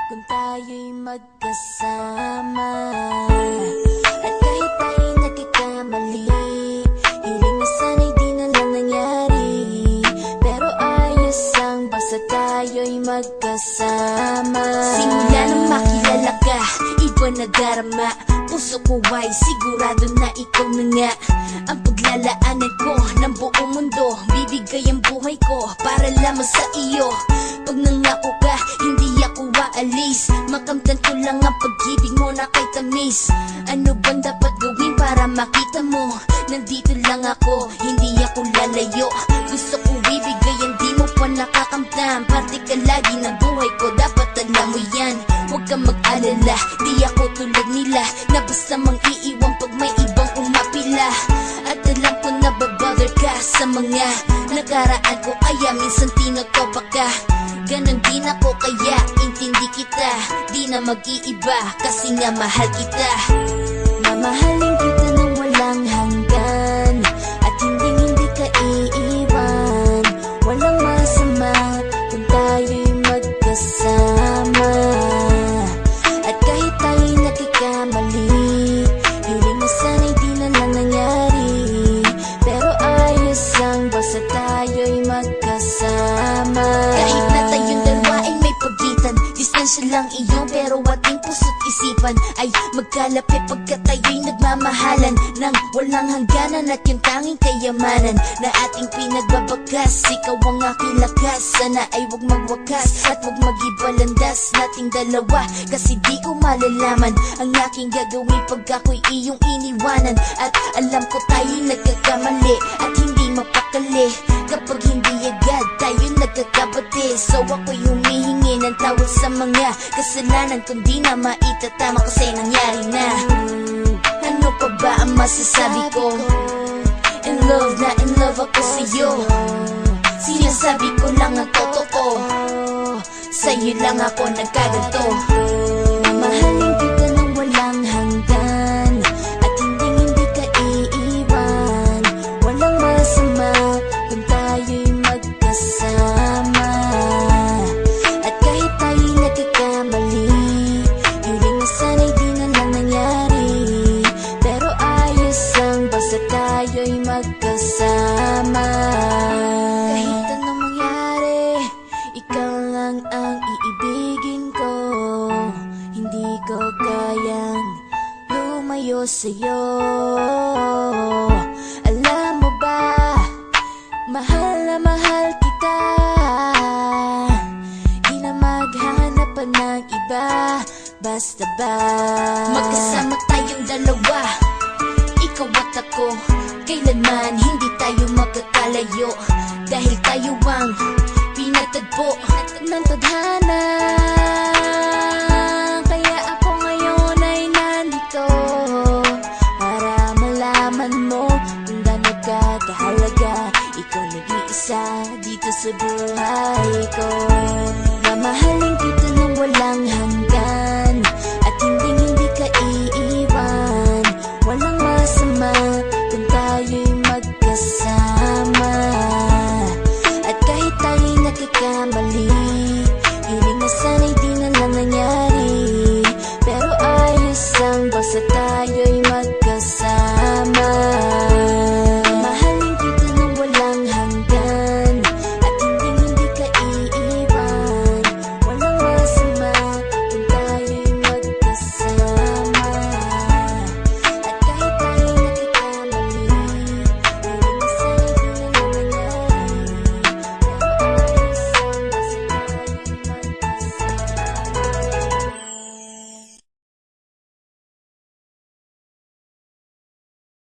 kung tayo'y magkasama. At kahit tayo'y nagkakamali, hiling na sana'y di na lang nangyari. Pero ayos ang basta tayo'y magkasama. Simula nang makilala ka, iba na darama. Puso ko ay sigurado na ikaw na nga ang paglalaanan ko ng buong mundo. Bibigay ang buhay ko para lamang sa iyo. Pag nangako ka, hindi ako aalis. Makamtan ko lang ang pag-ibig mo na kay tamis. Ano bang dapat gawin para makita mo? Nandito lang ako, hindi ako lalayo. Gusto ko ibigay ang di mo pa nakakamtan. Parte ka lagi ng buhay ko, dapat alam mo yan. Huwag kang mag-alala, di ako tulad nila na basta mang iiwan pag may ibang umapila. At alam ko na babother ka sa mga nakaraan ko, kaya minsan tinotopa ka. Ganon din ako kaya intindi kita. Di na mag-iiba kasi nga mahal kita. Mamahalin kita nang walang hanggan, at hindi ka iiwan. Walang masama kung tayo'y magkasama. At kahit tayo'y nagkakamali, hiling na sana'y di na lang nangyari. Pero ayos lang basta tayo'y magkasama. Kahit na tayong dalawa ay may pagitan, distansya lang iyon pero ating puso't isipan ay magkalapit pagkat tayo'y nagmamahalan ng walang hangganan. At yung tanging kayamanan na ating pinagbabagas, ikaw ang aking lakas. Sana ay huwag magwakas at huwag mag-iba landas nating dalawa, kasi di ko malalaman ang aking gagawin pag ako'y iyong iniwanan. At alam ko tayo'y nagkakamali at hindi mapakali kapag hindi agad tayo nagkakabati. So ako'y humihingi ng tawad sa mga kasalanan kung di na maitatama kasi nangyari na. Ano pa ba ang masasabi ko? In love na in love ako sa'yo. Sinasabi ko lang ang totoo, sa'yo lang ako nagkaganto. Mamahalin kita nang walang hanggan, at hindi ka iiwan. Walang masama kung tayo'y magkasama. At kahit tayo'y nagkakamali, hiling na sana'y di na lang nangyari. Pero ayos lang basta tayo'y magkasama. Kahit anong mangyari, ikaw lang ang iibigin ko. Hindi ko kayang lumayo sa'yo. Alam mo ba, mahal na mahal kita. Di na maghanap pa ng iba, basta ba magkasama tayong dalawa, ikaw at ako. Kailanman hindi tayo magkakalayo, dahil tayo ang pinatagpo ng tadhana. Kaya ako ngayon ay nandito para malaman mo kung gaano ka kahalaga. Ikaw nag-iisa dito sa buhay ko. Mamahalin kita nang walang hanggan, at hindi ka iiwan. Walang masama kung tayo'y